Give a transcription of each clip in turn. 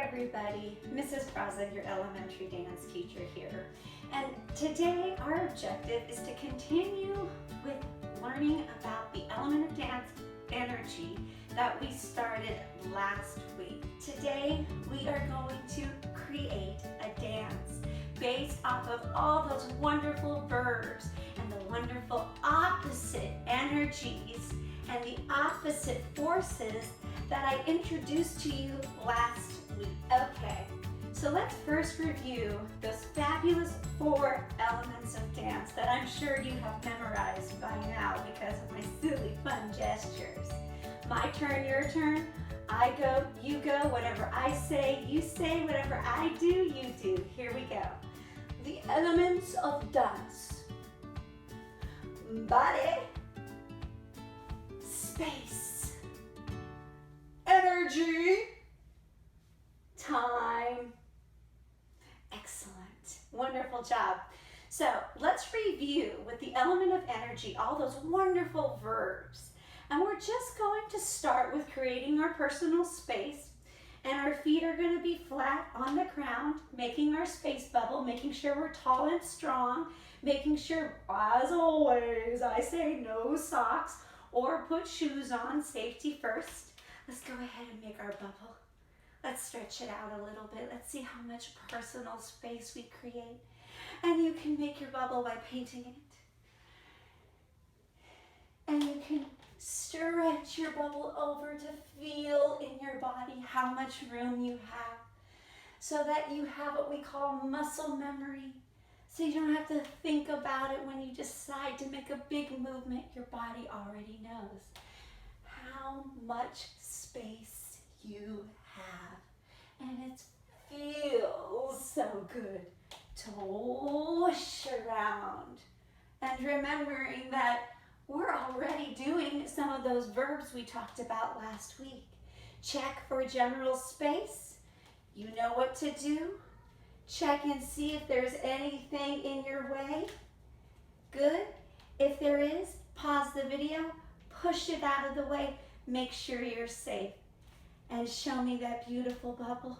everybody, Mrs. Braza, your elementary dance teacher here. And today our objective is to continue with learning about the element of dance energy that we started last week. Today we are going to create a dance based off of all those wonderful verbs and the wonderful opposite energies and the opposite forces that I introduced to you last week. Okay, so let's first review those fabulous 4 elements of dance that I'm sure you have memorized by now because of my silly fun gestures. My turn, your turn, I go, you go, whatever I say, you say, whatever I do, you do. Here we go. The elements of dance: body, space, energy, time. Excellent. Wonderful job. So let's review with the element of energy all those wonderful verbs. And we're just going to start with creating our personal space. And our feet are going to be flat on the ground, making our space bubble, making sure we're tall and strong, making sure, as always, I say no socks or put shoes on, safety first. Let's go ahead and make our bubble. Let's stretch it out a little bit. Let's see how much personal space we create. And you can make your bubble by painting it. And you can stretch your bubble over to feel in your body how much room you have so that you have what we call muscle memory. So you don't have to think about it when you decide to make a big movement. Your body already knows how much space you have. And it feels so good to whoosh around. And remembering that we're already doing some of those verbs we talked about last week. Check for general space. You know what to do. Check and see if there's anything in your way. Good. If there is, pause the video, push it out of the way, make sure you're safe. And show me that beautiful bubble.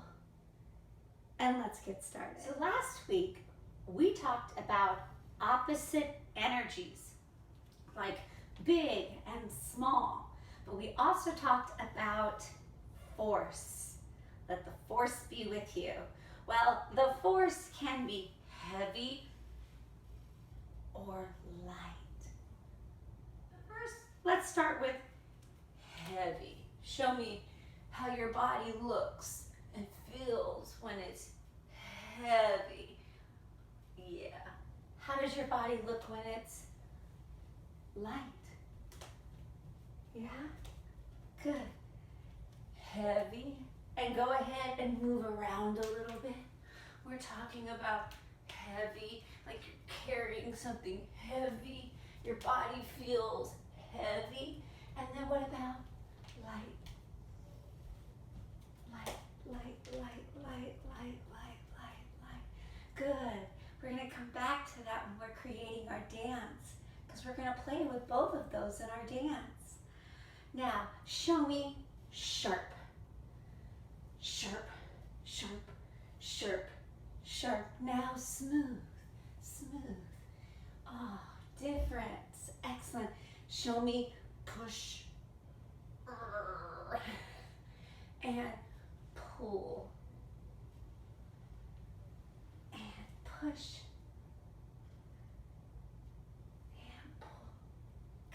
And let's get started. So last week, we talked about opposite energies, like big and small. But we also talked about force. Let the force be with you. Well, the force can be heavy or light. First, let's start with heavy. Show me how your body looks and feels when it's heavy. Yeah. How does your body look when it's light? Yeah? Good. Heavy. And go ahead and move around a little bit. We're talking about heavy, like you're carrying something heavy. Your body feels heavy. And then what about light? Light, light, light, light, light, light, light, light. Good. We're going to come back to that when we're creating our dance, because we're going to play with both of those in our dance. Now, show me sharp. Sharp, sharp, sharp, sharp. Now smooth, smooth. Oh, difference. Excellent. Show me push. And pull. And push. And pull.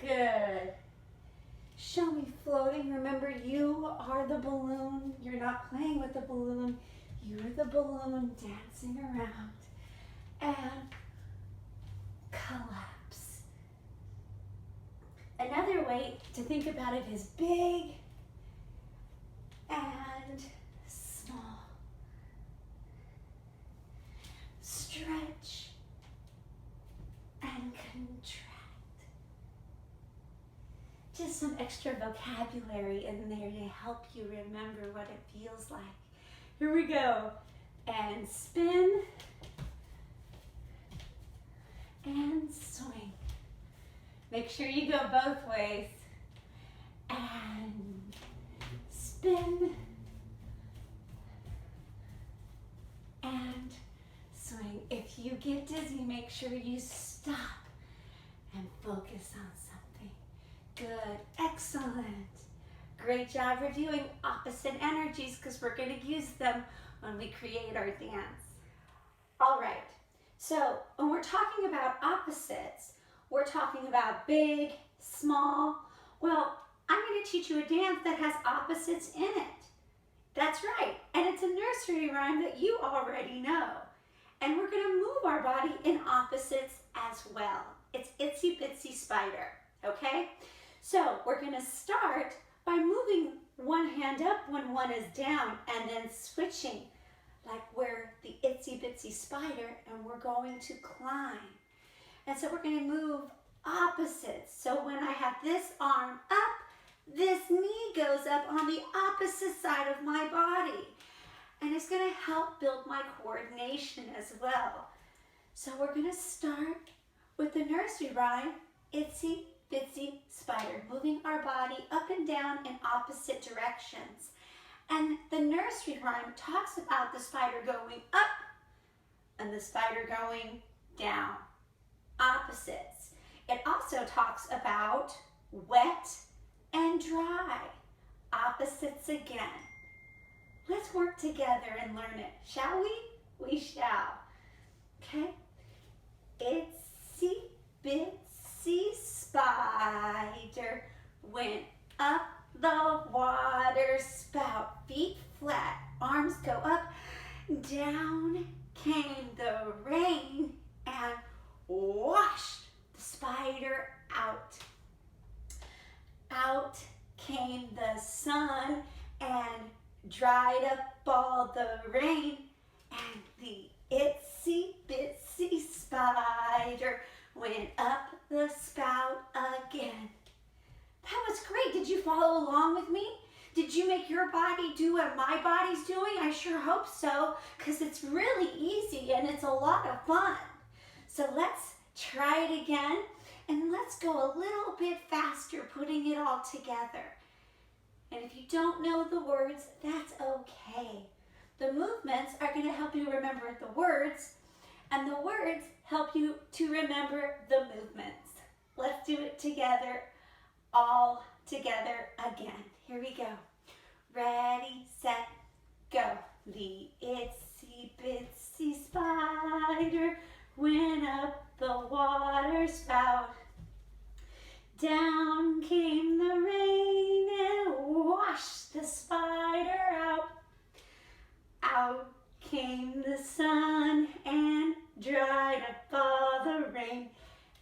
Good. Show me floating. Remember, you are the balloon. You're not playing with the balloon. You're the balloon dancing around. And collapse. Another way to think about it is big and small. Stretch and contract. Just some extra vocabulary in there to help you remember what it feels like. Here we go. And spin. And swing. Make sure you go both ways. And spin If you get dizzy, make sure you stop and focus on something. Good, excellent. Great job reviewing opposite energies because we're going to use them when we create our dance. All right, so when we're talking about opposites, we're talking about big, small. Well, I'm going to teach you a dance that has opposites in it. That's right, and it's a nursery rhyme that you already know. And we're going to move our body in opposites as well. It's Itsy Bitsy Spider, okay? So we're going to start by moving one hand up when one is down and then switching like we're the Itsy Bitsy Spider and we're going to climb. And so we're going to move opposites. So when I have this arm up, this knee goes up on the opposite side of my body. And it's going to help build my coordination as well. So we're going to start with the nursery rhyme, Itsy Bitsy Spider, moving our body up and down in opposite directions. And the nursery rhyme talks about the spider going up and the spider going down, opposites. It also talks about wet and dry, opposites again. Let's work together and learn it, shall we? We shall. Okay? Itsy bitsy spider went up the water spout. Feet flat, arms go up. Down came the rain and washed the spider out. Out came the sun and dried up all the rain, and the itsy bitsy spider went up the spout again. That was great. Did you follow along with me? Did you make your body do what my body's doing? I sure hope so, because it's really easy and it's a lot of fun. So let's try it again, and let's go a little bit faster putting it all together. And if you don't know the words, that's okay. The movements are going to help you remember the words, and the words help you to remember the movements. Let's do it together, all together again. Here we go. Ready, set, go. The itsy bitsy spider went up the water spout. Down came the rain and washed the spider out. Out came the sun and dried up all the rain.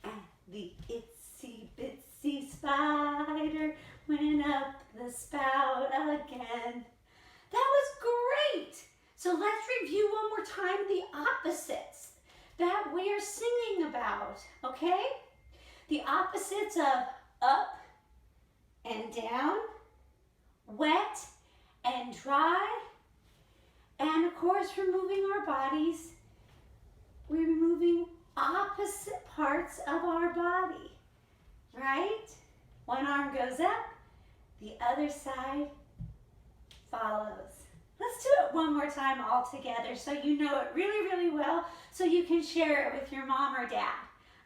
And the itsy bitsy spider went up the spout again. That was great! So let's review one more time the opposites that we are singing about, okay? The opposites of up and down, wet and dry, and of course we're moving our bodies. We're moving opposite parts of our body, right? One arm goes up, the other side follows. Let's do it one more time all together so you know it really, really well, so you can share it with your mom or dad,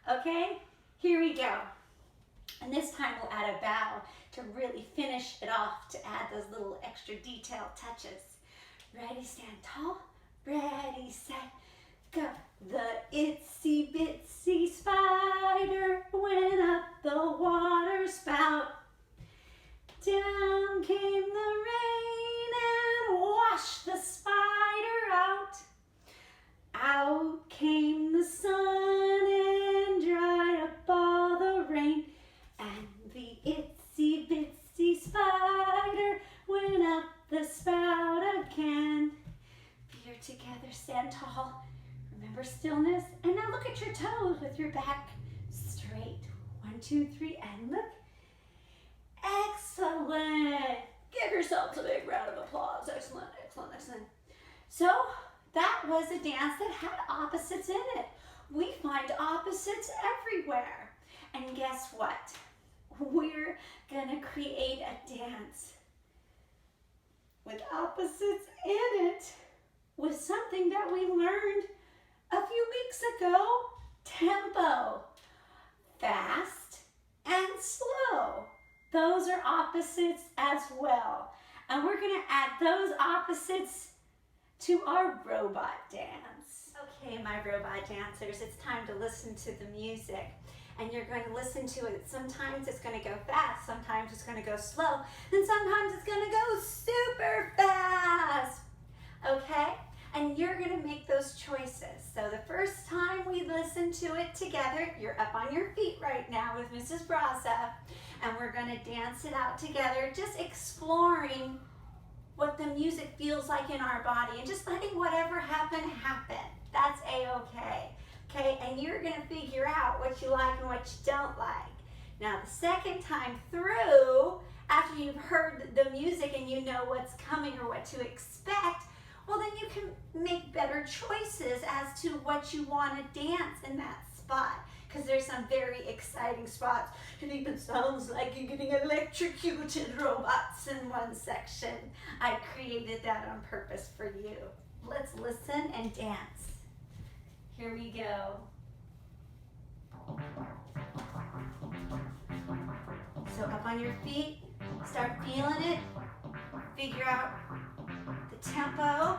okay? Here we go. And this time we'll add a bow to really finish it off, to add those little extra detailed touches. Ready, stand tall. Ready, set, go. The itsy bitsy spider went up the water spout. Down came the rain and washed the spider out. Out came the sun and dried up all the rain. And the itsy bitsy spider went up the spout again. Feet are together, stand tall. Remember stillness. And now look at your toes with your back straight. 1, 2, 3, and look. Excellent. Give yourselves a big round of applause. Excellent, excellent, excellent. So that was a dance that had opposites in it. We find opposites everywhere. And guess what? We're gonna create a dance with opposites in it, with something that we learned a few ago, tempo, fast and slow. Those are opposites as well. And we're going to add those opposites to our robot dance. Okay, my robot dancers, it's time to listen to the music. And you're going to listen to it. Sometimes it's going to go fast, sometimes it's going to go slow, and sometimes it's going to go super fast. Okay? And you're going to make those choices. So the first time we listen to it together, you're up on your feet right now with Mrs. Brasa, and we're going to dance it out together, just exploring what the music feels like in our body and just letting whatever happen, happen. That's A-okay. Okay, and you're going to figure out what you like and what you don't like. Now, the second time through, after you've heard the music and you know what's coming or what to expect, well, then you can make better choices as to what you want to dance in that spot. Because there's some very exciting spots. It even sounds like you're getting electrocuted robots in one section. I created that on purpose for you. Let's listen and dance. Here we go. So up on your feet, start feeling it, figure out the tempo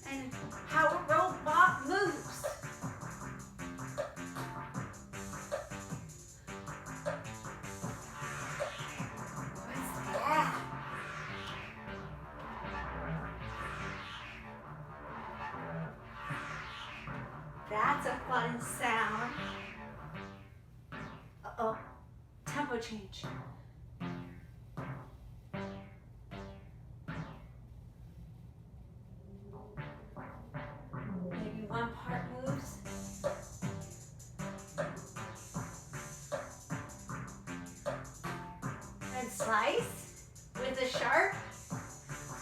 and how a robot moves. What's that? That's a fun sound. Uh-oh, tempo change. Maybe one part moves. And slice with a sharp,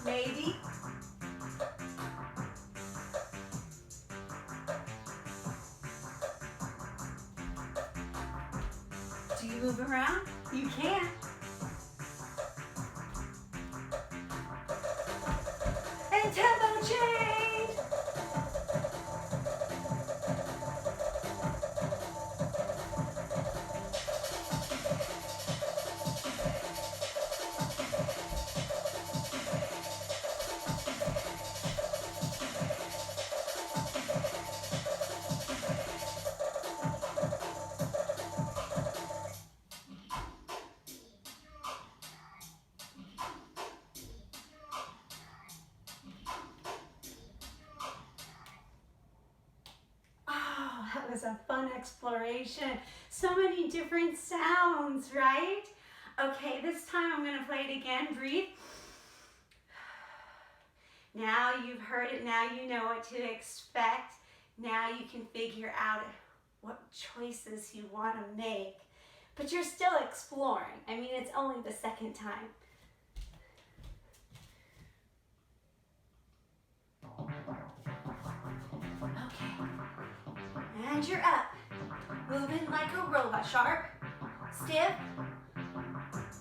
maybe. Do you move around? You can. And tempo change. That was a fun exploration. So many different sounds, right? Okay, this time I'm going to play it again. Breathe. Now you've heard it. Now you know what to expect. Now you can figure out what choices you want to make. But you're still exploring. I mean, it's only the second time. And you're up. Moving like a robot. Sharp, stiff.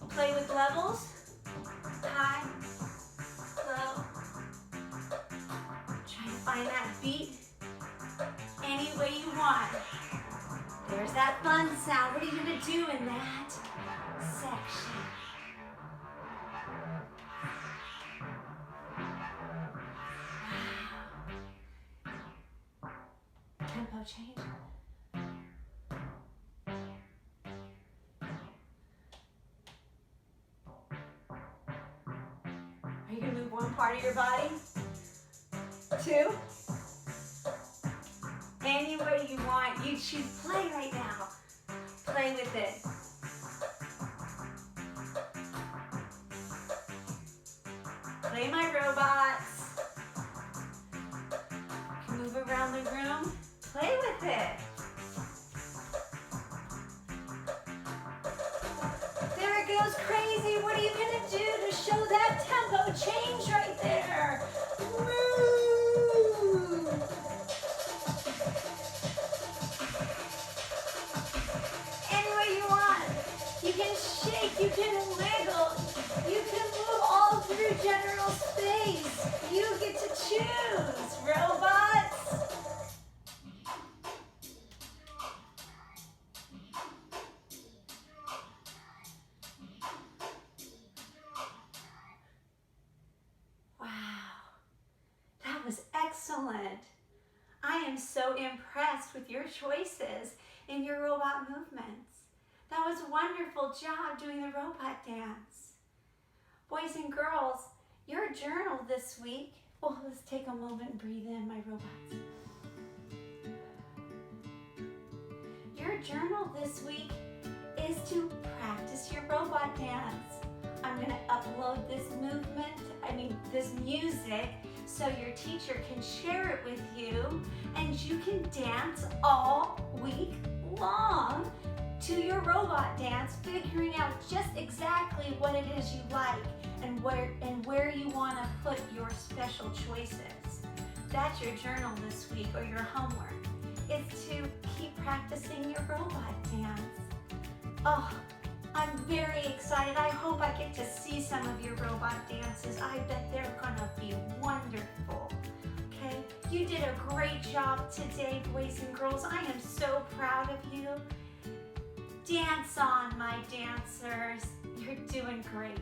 Play with levels. High, low. Try to find that beat any way you want. There's that fun sound. What are you going to do in that section? Tempo change. Are you going to move one part of your body? Two? Any way you want. You choose. Play right now. Play with it. Play my robots. You can move around the room. Play with it. There it goes crazy. What are you going to do to show that tempo change right there? Move. Any way you want. You can shake, you can wiggle, you can move all through general space. excellent. I am so impressed with your choices in your robot movements. That was a wonderful job doing the robot dance. Boys and girls, your journal this week, well, let's take a moment and breathe in, my robots. Your journal this week is to practice your robot dance. I'm going to upload this this music, so your teacher can share it with you, and you can dance all week long to your robot dance, figuring out just exactly what it is you like and where you want to put your special choices. That's your journal this week, or your homework. It's to keep practicing your robot dance. Oh, I'm very excited. I hope I get to see some of your robot dances. I bet they're gonna be wonderful. Okay, you did a great job today, boys and girls. I am so proud of you. Dance on, my dancers. You're doing great.